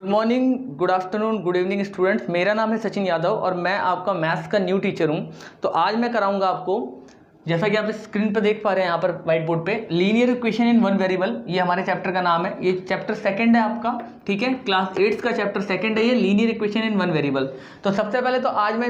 Good morning, good afternoon, good evening students. मेरा नाम है सचिन यादव और मैं आपका मैथ्स का न्यू टीचर हूं। तो आज मैं कराऊंगा आपको, जैसा कि आप स्क्रीन पर देख पा रहे हैं यहाँ पर व्हाइट बोर्ड पे, linear equation in one variable. ये हमारे चैप्टर का नाम है। ये चैप्टर सेकंड है आपका, ठीक है, क्लास 8 का चैप्टर सेकंड है ये, linear equation in one variable. तो सबसे पहले तो आज मैं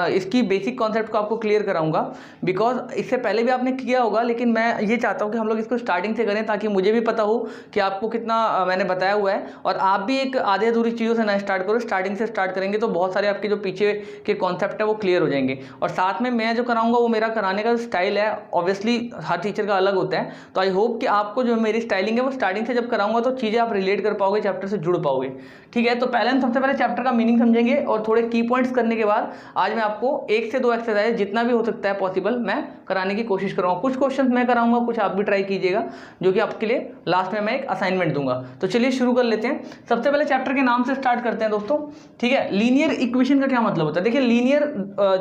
इसकी बेसिक कॉन्सेप्ट को आपको क्लियर कराऊंगा, बिकॉज इससे पहले भी आपने किया होगा, लेकिन मैं ये चाहता हूँ कि हम लोग इसको स्टार्टिंग से करें ताकि मुझे भी पता हो कि आपको कितना मैंने बताया हुआ है, और आप भी एक आधे अधूरी चीज़ों से ना स्टार्ट करो। स्टार्टिंग से स्टार्ट करेंगे तो बहुत सारे आपके जो पीछे के कॉन्सेप्ट है वो क्लियर हो जाएंगे। और साथ में मैं जो कराऊंगा वो मेरा कराने का स्टाइल है, ऑब्वियसली हर टीचर का अलग होता है। तो आई होप कि आपको जो मेरी स्टाइलिंग है वो स्टार्टिंग से जब कराऊंगा तो चीज़ें आप रिलेट कर पाओगे, चैप्टर से जुड़ पाओगे, ठीक है। तो पहले हम सबसे पहले चैप्टर का मीनिंग समझेंगे और थोड़े की पॉइंट्स करने के बाद आज मैं आपको 1 से 2 एक्सरसाइज जितना भी हो सकता है पॉसिबल मैं कराने की कोशिश करूँगा। कुछ क्वेश्चन मैं कराऊंगा, कुछ आप भी ट्राई कीजिएगा, जो कि आपके लिए लास्ट में मैं एक असाइनमेंट दूंगा। तो चलिए शुरू कर लेते हैं। सबसे पहले चैप्टर के नाम से स्टार्ट करते हैं दोस्तों, ठीक है। लीनियर इक्वेशन का क्या मतलब होता है? देखिए, लीनियर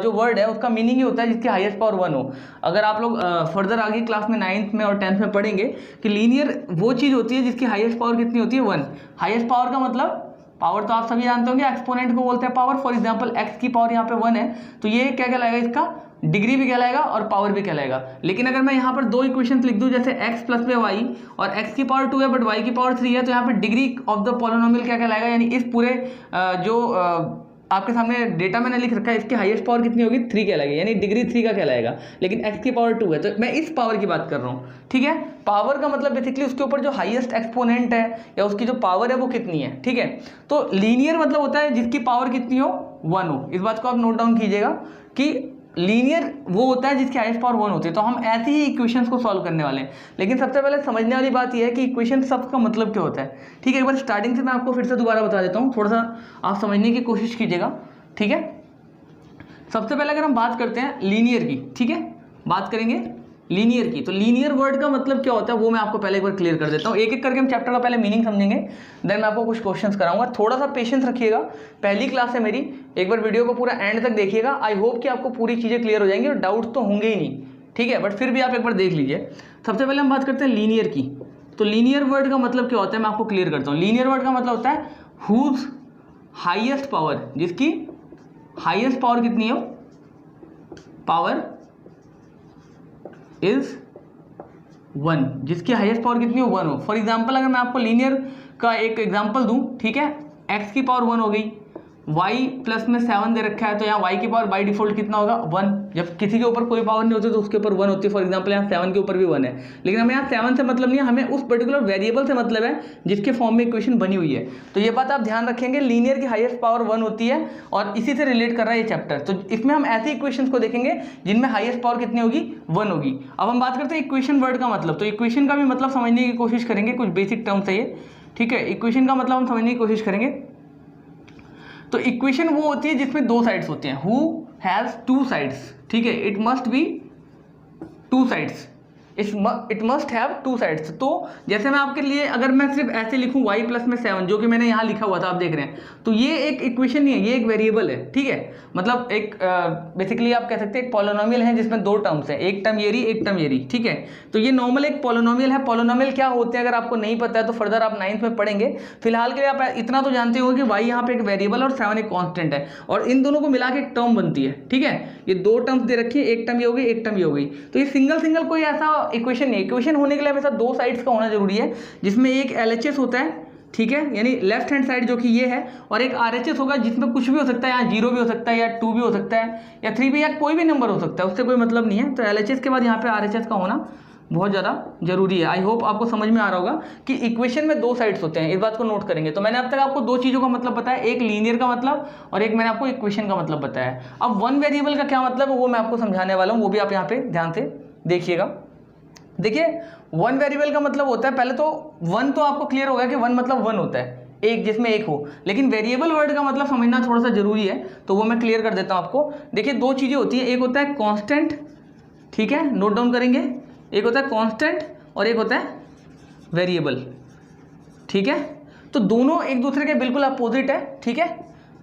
जो वर्ड है उसका मीनिंग ही होता है जिसकी हाईएस्ट पावर 1 हो। अगर आप लोग फर्दर आगे क्लास में 9th में और 10th में पढ़ेंगे कि लीनियर वो चीज़ होती है जिसकी हाईएस्ट पावर कितनी होती है? 1। हाईएस्ट पावर का मतलब, पावर तो आप सभी जानते होंगे, एक्सपोनेंट को बोलते हैं पावर। फॉर एग्जांपल एक्स की पावर यहाँ पे 1 है तो ये क्या कहलाएगा? इसका डिग्री भी कहलाएगा और पावर भी कहलाएगा। लेकिन अगर मैं यहाँ पर 2 इक्वेशंस लिख दूँ, जैसे x प्लस में y और x की पावर 2 है बट y की पावर 3 है, तो यहाँ पर डिग्री ऑफ द पॉलिनोमियल क्या कहलाएगा? यानी इस पूरे जो आपके सामने डेटा मैंने लिख रखा है, इसकी हाईएस्ट पावर कितनी होगी? 3 कहलाएगी, यानी डिग्री 3 का कहलाएगा। लेकिन x की पावर 2 है, तो मैं इस पावर की बात कर रहा हूँ, ठीक है। पावर का मतलब बेसिकली उसके ऊपर जो हाईएस्ट एक्सपोनेंट है या उसकी जो पावर है वो कितनी है, ठीक है। तो लीनियर मतलब होता है जिसकी पावर कितनी हो? 1 हो। इस बात को आप नोट डाउन कीजिएगा कि लीनियर वो होता है जिसकी हाईएस्ट पावर 1 होती है। तो हम ऐसे ही इक्वेशंस को सॉल्व करने वाले हैं। लेकिन सबसे पहले समझने वाली बात यह है कि इक्वेशन सब का मतलब क्या होता है, ठीक है। एक बार स्टार्टिंग से मैं आपको फिर से दोबारा बता देता हूँ, थोड़ा सा आप समझने की कोशिश कीजिएगा, ठीक है। सबसे पहले अगर हम बात करते हैं लीनियर की, ठीक है, बात करेंगे लीनियर की, तो लीनियर वर्ड का मतलब क्या होता है वो मैं आपको पहले एक बार क्लियर कर देता हूँ। एक एक करके हम चैप्टर का पहले मीनिंग समझेंगे, देन मैं आपको कुछ क्वेश्चंस कराऊंगा। थोड़ा सा पेशेंस रखिएगा, पहली क्लास है मेरी, एक बार वीडियो को पूरा एंड तक देखिएगा। आई होप कि आपको पूरी चीज़ें क्लियर हो जाएंगी और डाउट तो होंगे ही नहीं, ठीक है, बट फिर भी आप एक बार देख लीजिए। सबसे पहले हम बात करते हैं लीनियर की। तो लीनियर वर्ड का मतलब क्या होता है मैं आपको क्लियर करता हूँ। लीनियर वर्ड का मतलब होता है हुज हाईएस्ट पावर, जिसकी हाईएस्ट पावर कितनी हो? पावर इज 1, जिसकी हाईएस्ट पावर कितनी हो? 1 हो। फॉर एग्जांपल अगर मैं आपको लीनियर का एक एग्जांपल दूं, ठीक है, x की पावर 1 हो गई, y प्लस में 7 दे रखा है, तो यहाँ y की पावर बाई डिफॉल्ट कितना होगा? 1। जब किसी के ऊपर कोई पावर नहीं होती तो उसके ऊपर 1 होती है। फॉर एग्जांपल यहाँ 7 के ऊपर भी 1 है, लेकिन हमें यहाँ 7 से मतलब नहीं है, हमें उस पर्टिकुलर वेरिएबल से मतलब है जिसके फॉर्म में इक्वेशन बनी हुई है। तो ये बात आप ध्यान रखेंगे, लीनियर की हाईएस्ट पावर 1 होती है और इसी से रिलेट कर रहा है ये चैप्टर। तो इसमें हम ऐसे इक्वेशन को देखेंगे जिनमें हाईएस्ट पावर कितनी होगी? 1 होगी। अब हम बात करते हैं इक्वेशन वर्ड का मतलब। तो इक्वेशन का भी मतलब समझने की कोशिश करेंगे, कुछ बेसिक टर्म्स है ये, ठीक है। इक्वेशन का मतलब हम समझने की कोशिश करेंगे। तो इक्वेशन वो होती है जिसमें 2 साइड्स होते हैं, हु हैज 2 साइड्स, ठीक है। It must be 2 sides, it must have 2 sides. तो जैसे मैं आपके लिए अगर मैं सिर्फ ऐसे लिखूं y प्लस में 7, जो कि मैंने यहाँ लिखा हुआ था, आप देख रहे हैं, तो ये एक इक्वेशन नहीं है, ये एक वेरिएबल है, ठीक है। मतलब एक बेसिकली आप कह सकते हैं एक पॉलिनोमियल है जिसमें 2 टर्म्स हैं, एक टर्म ये रही, एक टर्म ये रही, ठीक है। तो ये नॉर्मल एक पॉलिनोमियल है। पॉलिनोमियल क्या होते हैं अगर आपको नहीं पता है तो फर्दर आप 9th में पढ़ेंगे। फिलहाल के लिए आप इतना तो जानते हो कि y यहाँ पे एक वेरिएबल और 7 एक कॉन्स्टेंट है, और इन दोनों को मिला के एक टर्म बनती है, ठीक है। ये 2 टर्म्स दे रखी है, एक टर्म ये हो गई, एक टर्म ये हो गई। तो ये सिंगल कोई ऐसा इक्वेशन नहीं है। इक्वेशन होने के लिए हमेशा 2 साइड्स का होना जरूरी है, जिसमें एक LHS होता है, ठीक है, यानी लेफ्ट हैंड साइड जो कि ये है, और एक RHS होगा जिसमें कुछ भी हो सकता है, यहाँ 0 भी हो सकता है या 2 भी हो सकता है या 3 भी, या कोई भी नंबर हो सकता है, उससे कोई मतलब नहीं है। तो LHS के बाद यहाँ पे RHS का होना बहुत ज़्यादा जरूरी है। आई होप आपको समझ में आ रहा होगा कि इक्वेशन में 2 साइड्स होते हैं, इस बात को नोट करेंगे। तो मैंने अब तक आपको 2 चीज़ों का मतलब बताया, एक लीनियर का मतलब और एक मैंने आपको इक्वेशन का मतलब बताया। अब 1 वेरिएबल का क्या मतलब है वो मैं आपको समझाने वाला हूँ, वो भी आप यहाँ पे ध्यान से देखिएगा। देखिए, 1 वेरिएबल का मतलब होता है, पहले तो 1 तो आपको क्लियर होगा कि 1 मतलब 1 होता है, एक जिसमें एक हो। लेकिन वेरिएबल वर्ड का मतलब समझना थोड़ा सा जरूरी है, तो वो मैं क्लियर कर देता हूँ आपको। देखिए, 2 चीज़ें होती है, एक होता है कांस्टेंट, ठीक है, नोट डाउन करेंगे, एक होता है कांस्टेंट और एक होता है वेरिएबल, ठीक है। तो दोनों एक दूसरे के बिल्कुल अपोजिट है, ठीक है,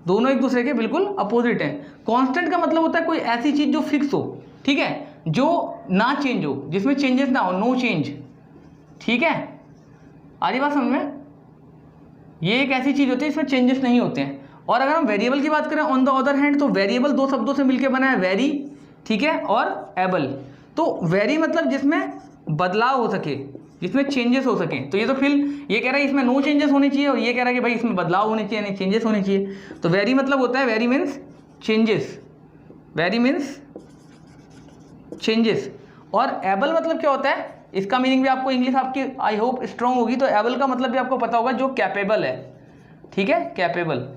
दोनों एक दूसरे के बिल्कुल अपोजिट है। कांस्टेंट का मतलब होता है कोई ऐसी चीज़ जो फिक्स हो, ठीक है, जो ना चेंज हो, जिसमें चेंजेस ना हो, नो चेंज, ठीक है। आ रही बात समझ में? ये एक ऐसी चीज़ होती है इसमें चेंजेस नहीं होते हैं। और अगर हम वेरिएबल की बात करें ऑन द अदर हैंड, तो वेरिएबल दो शब्दों से मिलकर बना है, वेरी, ठीक है, और एबल। तो वेरी मतलब जिसमें बदलाव हो सके, जिसमें चेंजेस हो सके। तो ये तो फिर ये कह रहा है इसमें नो चेंजेस होने चाहिए, और ये कह रहा है कि भाई इसमें बदलाव होने चाहिए, यानी चेंजेस होने चाहिए। तो वेरी मतलब होता है, very means changes, very means changes. और एबल मतलब क्या होता है, इसका मीनिंग भी आपको इंग्लिश आपकी आई होप स्ट्रांग होगी, तो एबल का मतलब भी आपको पता होगा, जो कैपेबल है, ठीक है, कैपेबल।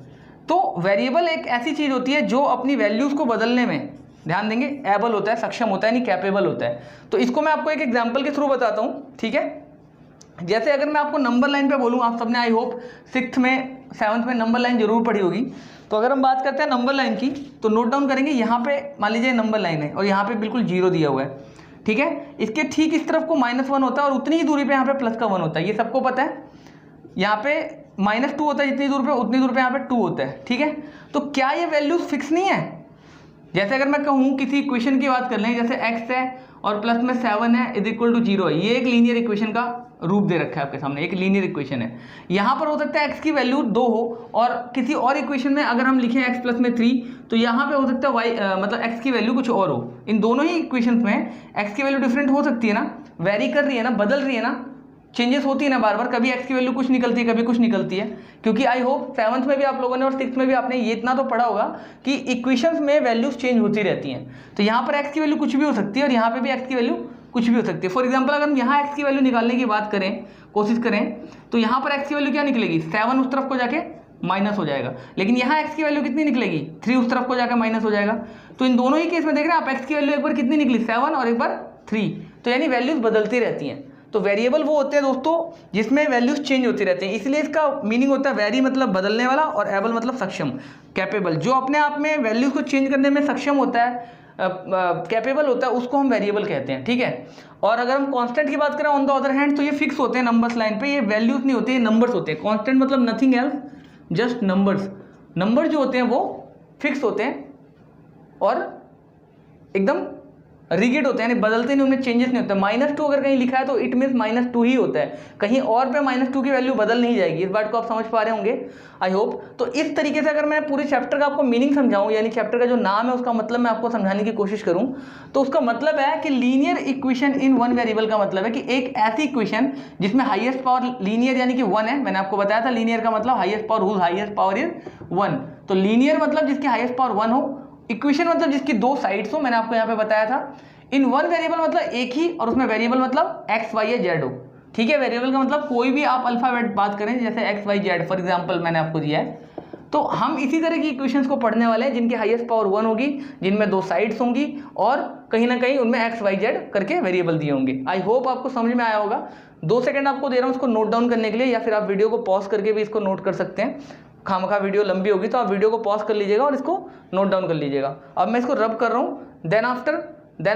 तो वेरिएबल एक ऐसी चीज़ होती है जो अपनी वैल्यूज़ को बदलने में, ध्यान देंगे, एबल होता है, सक्षम होता है, नहीं कैपेबल होता है। तो इसको मैं आपको एक एग्जांपल के थ्रू बताता हूँ, ठीक है। जैसे अगर मैं आपको नंबर लाइन पे बोलूँ, आप सबने आई होप 6th में 7th में नंबर लाइन जरूर पढ़ी होगी। तो अगर हम बात करते हैं नंबर लाइन की, तो नोट डाउन करेंगे, यहाँ पे मान लीजिए नंबर लाइन है और यहाँ पे बिल्कुल 0 दिया हुआ है, ठीक है। इसके ठीक इस तरफ को -1 होता है और उतनी ही दूरी पे यहाँ पे प्लस का 1 होता है, ये सबको पता है। यहाँ पे -2 होता है जितनी दूर पे, उतनी दूर पे यहाँ पे 2 होता है, ठीक है। तो क्या ये वैल्यूज फिक्स नहीं है? जैसे अगर मैं कहूँ किसी इक्वेशन की बात कर लें, जैसे x है और प्लस में 7 है इज इक्वल टू 0 है, ये एक लीनियर इक्वेशन का रूप दे रखा है आपके सामने, एक लीनियर इक्वेशन है। यहाँ पर हो सकता है x की वैल्यू 2 हो, और किसी और इक्वेशन में अगर हम लिखें x प्लस में 3, तो यहाँ पे हो सकता है y मतलब x की वैल्यू कुछ और हो। इन दोनों ही इक्वेशन में x की वैल्यू डिफरेंट हो सकती है ना, वेरी कर रही है ना, बदल रही है ना, चेंजेस होती है ना बार बार, कभी x की वैल्यू कुछ निकलती है, कभी कुछ निकलती है। क्योंकि आई होप 7th में भी आप लोगों ने और 6th में भी आपने ये इतना तो पढ़ा होगा कि इक्वेशंस में वैल्यूज चेंज होती रहती हैं। तो यहाँ पर x की वैल्यू कुछ भी हो सकती है और यहाँ पे भी x की वैल्यू कुछ भी हो सकती है। फॉर एग्जाम्पल अगर हम यहाँ x की वैल्यू निकालने की बात करें, कोशिश करें, तो यहाँ पर x की वैल्यू क्या निकलेगी, 7 उस तरफ को जाके माइनस हो जाएगा, लेकिन यहाँ x की वैल्यू कितनी निकलेगी, 3 उस तरफ को जाकर माइनस हो जाएगा। तो इन दोनों ही केस में देख रहे हैं आप, x की वैल्यू एक बार कितनी निकली, 7 और एक बार 3, तो यानी वैल्यूज बदलती रहती हैं। तो वेरिएबल वो होते हैं दोस्तों जिसमें वैल्यूज चेंज होती रहती हैं, इसलिए इसका मीनिंग होता है वेरी मतलब बदलने वाला, और एबल मतलब सक्षम, कैपेबल। जो अपने आप में वैल्यूज को चेंज करने में सक्षम होता है, कैपेबल होता है, उसको हम वेरिएबल कहते हैं, ठीक है। और अगर हम कांस्टेंट की बात करें ऑन द अदर हैंड, तो ये फिक्स होते हैं नंबर्स लाइन पे, ये वैल्यूज नहीं होती, ये नंबर्स होते हैं। कांस्टेंट मतलब nothing else, just numbers. Number जो होते हैं वो फिक्स होते हैं और एकदम रिगिड होते हैं, यानी बदलते नहीं, उनमें चेंजेस नहीं होते। -2 अगर कहीं लिखा है तो इट मीन्स -2 ही होता है, कहीं और पे -2 की वैल्यू बदल नहीं जाएगी। इस बात को आप समझ पा रहे होंगे आई होप। तो इस तरीके से अगर मैं पूरे चैप्टर का आपको मीनिंग समझाऊं, यानी चैप्टर का जो नाम है उसका मतलब मैं आपको समझाने की कोशिश करूं, तो उसका मतलब है कि linear equation in one variable का मतलब है कि एक ऐसी इक्वेशन जिसमें हाईएस्ट पावर लीनियर यानी कि 1 है। मैंने आपको बताया था लीनियर का मतलब highest power, whose highest power is 1। तो लीनियर मतलब जिसकी हाईएस्ट पावर 1 हो, इक्वेशन मतलब जिसकी 2 साइड्स हो, मैंने आपको यहाँ पे बताया था। इन वन वेरिएबल मतलब एक ही, और उसमें वेरिएबल मतलब x, y या z हो, ठीक है। वेरिएबल का मतलब कोई भी आप अल्फाबेट बात करें, जैसे x, y, z for example मैंने आपको दिया है। तो हम इसी तरह की इक्वेशंस को पढ़ने वाले हैं जिनकी हाईएस्ट पावर 1 होगी, जिनमें 2 साइड्स होंगी, और कहीं ना कहीं उनमें x, y, z करके वेरिएबल दिए होंगे। आई होप आपको समझ में आया होगा। 2 सेकंड आपको दे रहा हूँ इसको नोट डाउन करने के लिए, या फिर आप वीडियो को पॉज करके भी इसको नोट कर सकते हैं। खामखा वीडियो लंबी होगी तो आप वीडियो को पॉज कर लीजिएगा और इसको नोट डाउन कर लीजिएगा। अब मैं इसको रब कर रहा हूँ, देन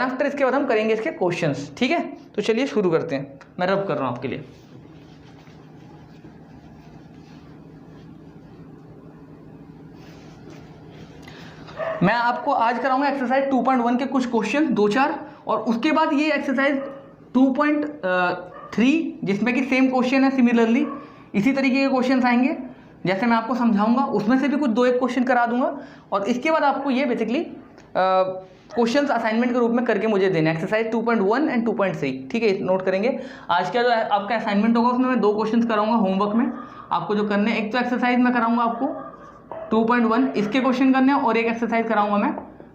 आफ्टर इसके बाद हम करेंगे इसके क्वेश्चंस, ठीक है। तो चलिए शुरू करते हैं, मैं रब कर रहा हूँ आपके लिए। मैं आपको आज कराऊंगा एक्सरसाइज 2.1 के कुछ क्वेश्चन 2-4, और उसके बाद ये एक्सरसाइज 2.3 जिसमें कि सेम क्वेश्चन है, सिमिलरली इसी तरीके के क्वेश्चन आएंगे जैसे मैं आपको समझाऊंगा, उसमें से भी कुछ 2-1 क्वेश्चन करा दूंगा, और इसके बाद आपको ये बेसिकली क्वेश्चंस असाइनमेंट के रूप में करके मुझे देना, एक्सरसाइज 2.1 एंड 2.3, ठीक है। नोट करेंगे। आज का जो आपका असाइनमेंट होगा उसमें मैं 2 क्वेश्चंस कराऊंगा होमवर्क में आपको जो करने हैं। एक तो एक्सरसाइज में कराऊंगा आपको 2.1 इसके क्वेश्चन करने हैं, और एक एक्सरसाइज कराऊंगा मैं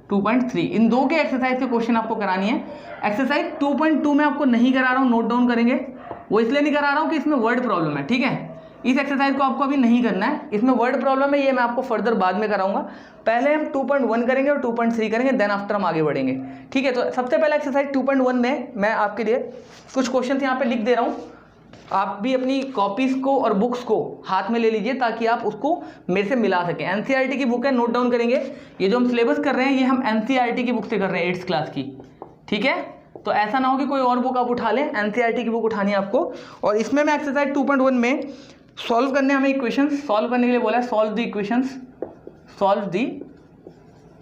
2.3। इन 2 के एक्सरसाइज के क्वेश्चन आपको करानी है। एक्सरसाइज 2.2 में आपको नहीं करा रहा हूँ, नोट डाउन करेंगे। वो इसलिए नहीं करा रहा हूँ कि इसमें वर्ड प्रॉब्लम है, ठीक है। इस एक्सरसाइज को आपको अभी नहीं करना है, इसमें वर्ड प्रॉब्लम है, ये मैं आपको फर्दर बाद में कराऊंगा। पहले हम 2.1 करेंगे और 2.3 करेंगे, देन आफ्टर हम आगे बढ़ेंगे, ठीक है। तो सबसे पहले एक्सरसाइज 2.1 में मैं आपके लिए कुछ क्वेश्चन यहाँ पे लिख दे रहा हूँ। आप भी अपनी कॉपीज को और बुक्स को हाथ में ले लीजिए ताकि आप उसको मेरे से मिला सकें। एनसीईआरटी की बुक है, नोट डाउन करेंगे। ये जो हम सिलेबस कर रहे हैं ये हम एनसीईआरटी की बुक से कर रहे हैं, 8th क्लास की, ठीक है। तो ऐसा ना हो कि कोई और बुक आप उठा लें, एनसीईआरटी की बुक उठानी है आपको। और इसमें मैं एक्सरसाइज 2.1 में सॉल्व करने हमें इक्वेशंस सॉल्व करने के लिए बोला है, सॉल्व द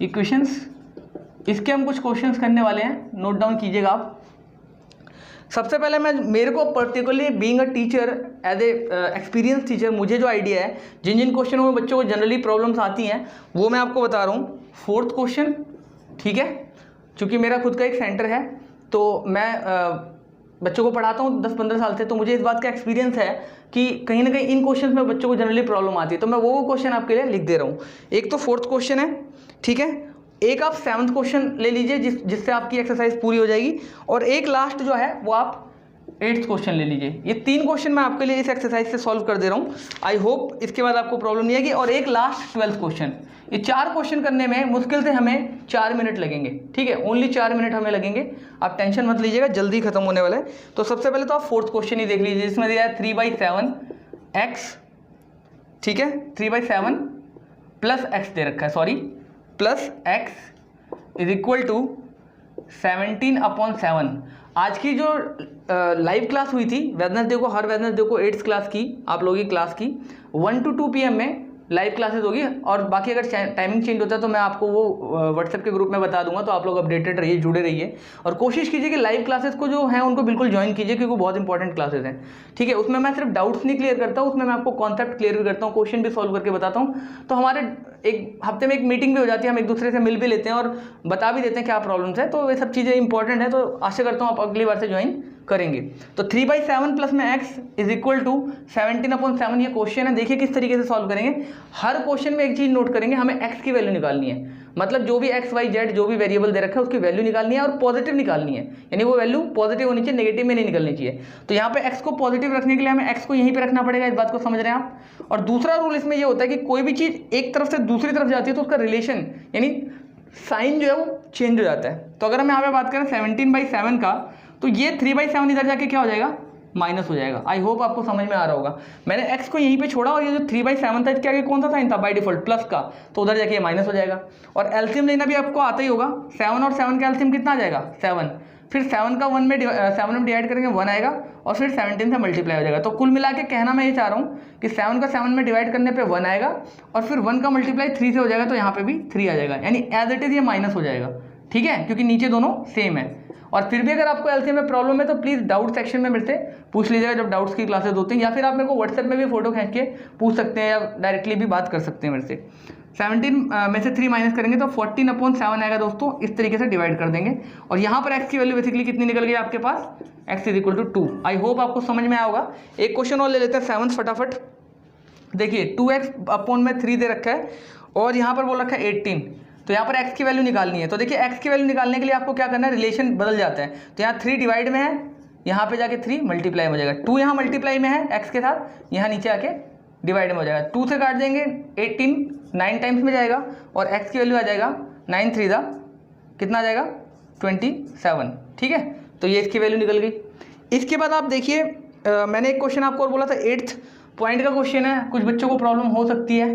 इक्वेशंस। इसके हम कुछ क्वेश्चंस करने वाले हैं, नोट डाउन कीजिएगा आप। सबसे पहले मेरे को particularly being a teacher, as a experience teacher, मुझे जो आइडिया है जिन जिन क्वेश्चनों में बच्चों को जनरली प्रॉब्लम्स आती हैं वो मैं आपको बता रहा हूँ। फोर्थ क्वेश्चन, ठीक है, चूँकि मेरा खुद का एक सेंटर है तो मैं बच्चों को पढ़ाता हूँ 10-15 साल से, तो मुझे इस बात का एक्सपीरियंस है कि कहीं ना कहीं इन क्वेश्चन में बच्चों को जनरली प्रॉब्लम आती है, तो मैं वो क्वेश्चन आपके लिए लिख दे रहा हूँ। एक तो फोर्थ क्वेश्चन है, ठीक है, एक आप 7th क्वेश्चन ले लीजिए जिससे आपकी एक्सरसाइज पूरी हो जाएगी, और एक लास्ट जो है वो आप 8th क्वेश्चन ले लीजिए। ये 3 क्वेश्चन मैं आपके लिए इस एक्सरसाइज से सॉल्व कर दे रहा हूँ। आई होप इसके बाद आपको प्रॉब्लम नहीं आएगी। और एक लास्ट 12th क्वेश्चन। ये 4 क्वेश्चन करने में मुश्किल से हमें 4 मिनट लगेंगे, ठीक है, ओनली 4 मिनट हमें लगेंगे। आप टेंशन मत लीजिएगा, जल्दी खत्म होने वाला है। तो सबसे पहले तो आप 4th क्वेश्चन ही देख लीजिए, जिसमें दिया है 3/7 x, ठीक है, 3/7 प्लस x दे रखा है, sorry, plus x is equal to 17/7। आज की जो लाइव क्लास हुई थी वेडनेसडे को, हर वेडनेसडे को 8th क्लास की, आप लोगों की क्लास की 1 to 2 PM में लाइव क्लासेस होगी। और बाकी अगर टाइमिंग चेंज होता है तो मैं आपको वो व्हाट्सएप के ग्रुप में बता दूंगा, तो आप लोग अपडेटेड रहिए, जुड़े रहिए, और कोशिश कीजिए कि लाइव क्लासेस को जो है उनको बिल्कुल ज्वाइन कीजिए, क्योंकि वो बहुत इंपॉर्टेंट क्लासेस हैं, ठीक है। उसमें मैं सिर्फ डाउट्स नहीं क्लियर करता हूँ, उसमें मैं आपको कॉन्सेप्ट क्लियर भी करता हूँ, क्वेश्चन भी सॉल्व करके बताता हूँ। तो हमारे एक हफ्ते में एक मीटिंग भी हो जाती है, हम एक दूसरे से मिल भी लेते हैं और बता भी देते हैं क्या प्रॉब्लम्स है। तो ये सब चीज़ें इंपॉर्टेंट है, तो आशा करता हूँ आप अगली बार से ज्वाइन करेंगे। तो 3/7 प्लस में x इज इक्वल टू 17/7 ये क्वेश्चन है। देखिए किस तरीके से सॉल्व करेंगे। हर क्वेश्चन में एक चीज नोट करेंगे, हमें x की वैल्यू निकालनी है, मतलब जो भी x, y, z जो भी वेरिएबल दे रखा है उसकी वैल्यू निकालनी है और पॉजिटिव निकालनी है, यानी वो वैल्यू पॉजिटिव होनी चाहिए, नेगेटिव में नहीं निकलनी चाहिए। तो यहाँ पे x को पॉजिटिव रखने के लिए हमें x को यहीं पे रखना पड़ेगा, इस बात को समझ रहे हैं आप। और दूसरा रूल इसमें ये होता है कि कोई भी चीज एक तरफ से दूसरी तरफ जाती है तो उसका रिलेशन यानी साइन जो है वो चेंज हो जाता है। तो अगर हम यहाँ पे बात करें 17/7 का, तो ये 3/7 इधर जाके क्या हो जाएगा, माइनस हो जाएगा। आई होप आपको समझ में आ रहा होगा। मैंने x को यहीं पे छोड़ा और ये जो 3/7 था इसके आगे कौन सा साइन था, बाय डिफॉल्ट प्लस का, तो उधर जाके माइनस हो जाएगा। और एलसीएम लेना भी आपको आता ही होगा। 7 और 7 का एलसीएम कितना आ जाएगा, 7। फिर 7 का 7 में डिवाइड करेंगे 1 आएगा, और फिर 17 से मल्टीप्लाई हो जाएगा। तो कुल मिला के कहना मैं ये चाह रहा हूँ कि 7 का 7 में डिवाइड करने पे 1 आएगा, और फिर 1 का मल्टीप्लाई 3 से हो जाएगा, तो यहाँ पे भी 3 आ जाएगा, यानी एज इट इज ये माइनस हो जाएगा, ठीक है, क्योंकि नीचे दोनों सेम है। और फिर भी अगर आपको एलसीएम में प्रॉब्लम है तो प्लीज़ डाउट सेक्शन में मेरे से पूछ लीजिएगा जब डाउट्स की क्लासेस होती हैं, या फिर आप मेरे को व्हाट्सएप में भी फोटो खींच के पूछ सकते हैं, या डायरेक्टली भी बात कर सकते हैं मेरे से। 17 में से 3 माइनस करेंगे तो 14/7 आएगा दोस्तों। इस तरीके से डिवाइड कर देंगे, और यहाँ पर x की वैल्यू बेसिकली कितनी निकल गई आपके पास, x is equal to 2। I hope आपको समझ में आया होगा। एक क्वेश्चन और ले लेते हैं 7th फटाफट। देखिए 2x/3 दे रखा है, और यहाँ पर बोल रखा है 18, तो यहाँ पर x की वैल्यू निकालनी है। तो देखिए x की वैल्यू निकालने के लिए आपको क्या करना है, रिलेशन बदल जाता है। तो यहाँ 3 डिवाइड में है, यहाँ पे जाके 3 मल्टीप्लाई में हो जाएगा। 2 यहाँ मल्टीप्लाई में है x के साथ, यहाँ नीचे आके डिवाइड में हो जाएगा। 2 से काट देंगे 18 9 टाइम्स में जाएगा, और x की वैल्यू आ जाएगा 9 3 कितना आ जाएगा 27, ठीक है। तो ये इसकी वैल्यू निकल गई। इसके बाद आप देखिए मैंने एक क्वेश्चन आपको और बोला था 8th पॉइंट का क्वेश्चन है, कुछ बच्चों को प्रॉब्लम हो सकती है।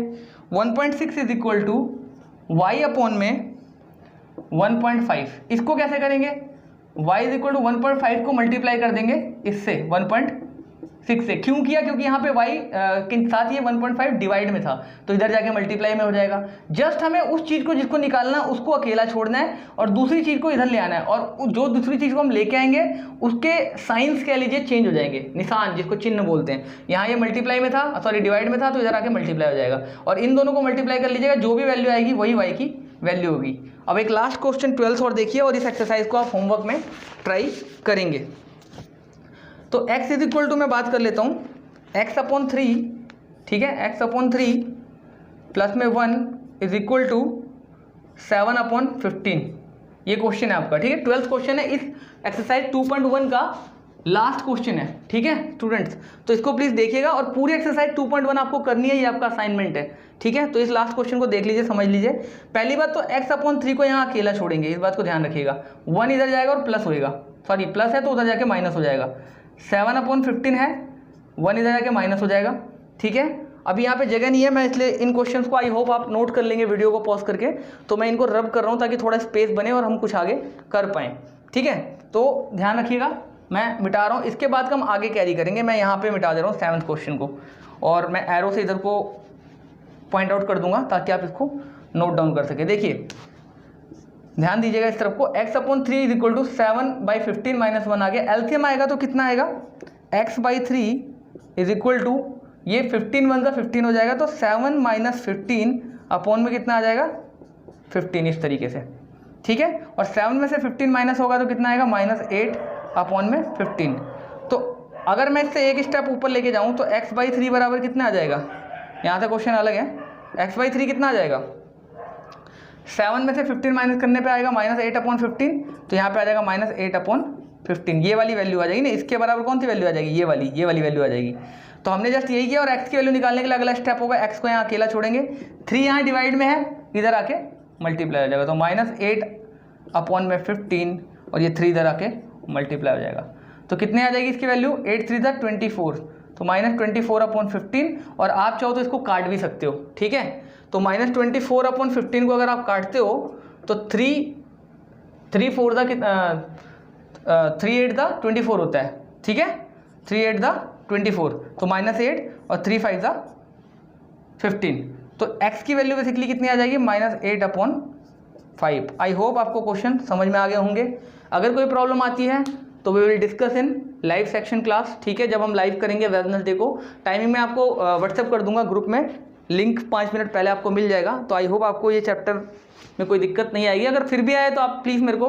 1.6 is equal to y upon में 1.5। इसको कैसे करेंगे, y इज इक्वल टू 1.5 को मल्टीप्लाई कर देंगे इससे 1.6 से। क्यों किया, क्योंकि यहाँ पे y के साथ ये 1.5 डिवाइड में था, तो इधर जाके मल्टीप्लाई में हो जाएगा। जस्ट हमें उस चीज़ को जिसको निकालना है उसको अकेला छोड़ना है, और दूसरी चीज़ को इधर ले आना है, और जो दूसरी चीज़ को हम लेके आएंगे उसके साइंस कह लीजिए चेंज हो जाएंगे, निशान जिसको चिन्ह बोलते हैं। यहाँ ये मल्टीप्लाई में था, सॉरी डिवाइड में था, तो इधर आके मल्टीप्लाई हो जाएगा, और इन दोनों को मल्टीप्लाई कर लीजिएगा, जो भी वैल्यू आएगी वही y की वैल्यू होगी। अब एक लास्ट क्वेश्चन 12th और देखिए, और इस एक्सरसाइज को आप होमवर्क में ट्राई करेंगे। तो x इज इक्वल टू मैं बात कर लेता हूँ x/3, ठीक है, x/3 प्लस में 1 इज इक्वल टू 7/15। ये क्वेश्चन है आपका, ठीक है, 12th क्वेश्चन है, इस एक्सरसाइज 2.1 का लास्ट क्वेश्चन है, ठीक है स्टूडेंट्स। तो इसको प्लीज़ देखिएगा, और पूरी एक्सरसाइज 2.1 आपको करनी है, ये आपका असाइनमेंट है, ठीक है। तो इस लास्ट क्वेश्चन को देख लीजिए, समझ लीजिए। पहली बात तो x/3 को यहाँ अकेला छोड़ेंगे, इस बात को ध्यान रखिएगा। 1 इधर जाएगा और प्लस होएगा, सॉरी प्लस है तो उधर जाके माइनस हो जाएगा। 7/15 है, 1 इधर जाके माइनस हो जाएगा, ठीक है। अभी यहाँ पे जगह नहीं है, मैं इसलिए इन क्वेश्चंस को आई होप आप नोट कर लेंगे वीडियो को पॉज करके, तो मैं इनको रब कर रहा हूँ ताकि थोड़ा स्पेस बने और हम कुछ आगे कर पाएँ, ठीक है। तो ध्यान रखिएगा, मैं मिटा रहा हूँ, इसके बाद हम आगे कैरी करेंगे। मैं यहाँ पे मिटा दे रहा हूँ 7th क्वेश्चन को, और मैं एरो से इधर को पॉइंट आउट कर दूंगा ताकि आप इसको नोट डाउन कर सके। देखिए ध्यान दीजिएगा इस तरफ को, x/3 is equal to 7/15 minus 1 आ गया। एलसीएम आएगा तो कितना आएगा, x/3 इज इक्वल टू ये 15 1 का 15 हो जाएगा, तो 7 माइनस 15 अपॉन में कितना आ जाएगा 15, इस तरीके से, ठीक है। और 7 में से 15 माइनस होगा तो कितना आएगा -8 अपॉन में 15। तो अगर मैं इससे एक स्टेप ऊपर लेके जाऊँ तो x/3 बराबर कितना आ जाएगा, यहाँ से क्वेश्चन अलग है, x/3 कितना आ जाएगा, 7 में से 15 माइनस करने पे आएगा -8 अपॉन 15, तो यहाँ पे आ जाएगा -8 अपॉन 15, ये वाली वैल्यू आ जाएगी ना। इसके बराबर कौन सी वैल्यू आ जाएगी, ये वाली वैल्यू आ जाएगी। तो हमने जस्ट यही किया, और x की वैल्यू निकालने के लिए अगला स्टेप होगा, x को यहाँ अकेला छोड़ेंगे, 3 यहाँ डिवाइड में है, इधर आके मल्टीप्लाई हो जाएगा, तो -8 अपॉन में 15 और ये 3 इधर आके मल्टीप्लाई हो जाएगा। तो कितने आ जाएगी इसकी वैल्यू, 8 3 24, तो -24 अपॉन 15, और आप चाहो तो इसको काट भी सकते हो, ठीक है। तो -24 अपॉन 15 को अगर आप काटते हो तो 3 4 3 8 24 होता है, ठीक है, 3 8 24, तो -8 और 3 5 15, तो x की वैल्यू बेसिकली कितनी आ जाएगी, -8 अपॉन 5। आई होप आपको क्वेश्चन समझ में आ गए होंगे। अगर कोई प्रॉब्लम आती है तो we will discuss in live section class, ठीक है, जब हम लाइव करेंगे वेडनेसडे को, टाइमिंग मैं आपको व्हाट्सएप कर दूंगा ग्रुप में, लिंक 5 मिनट पहले आपको मिल जाएगा। तो आई होप आपको ये चैप्टर में कोई दिक्कत नहीं आएगी। अगर फिर भी आए तो आप प्लीज़ मेरे को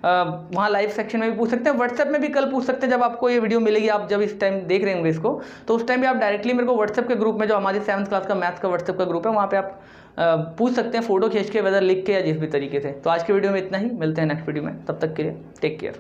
वहाँ लाइव सेक्शन में भी पूछ सकते हैं, व्हाट्सएप में भी कल पूछ सकते हैं, जब आपको ये वीडियो मिलेगी, आप जब इस टाइम देख रहे होंगे इसको, तो उस टाइम भी आप डायरेक्टली मेरे को व्हाट्सएप के ग्रुप में, जो हमारी 7th क्लास का मैथ्स का व्हाट्सएप का ग्रुप है, वहाँ पे आप पूछ सकते हैं, फोटो खींच के, वेदर लिख के या जिस भी तरीके से। तो आज के वीडियो में इतना ही, मिलते हैं नेक्स्ट वीडियो में, तब तक के लिए टेक केयर।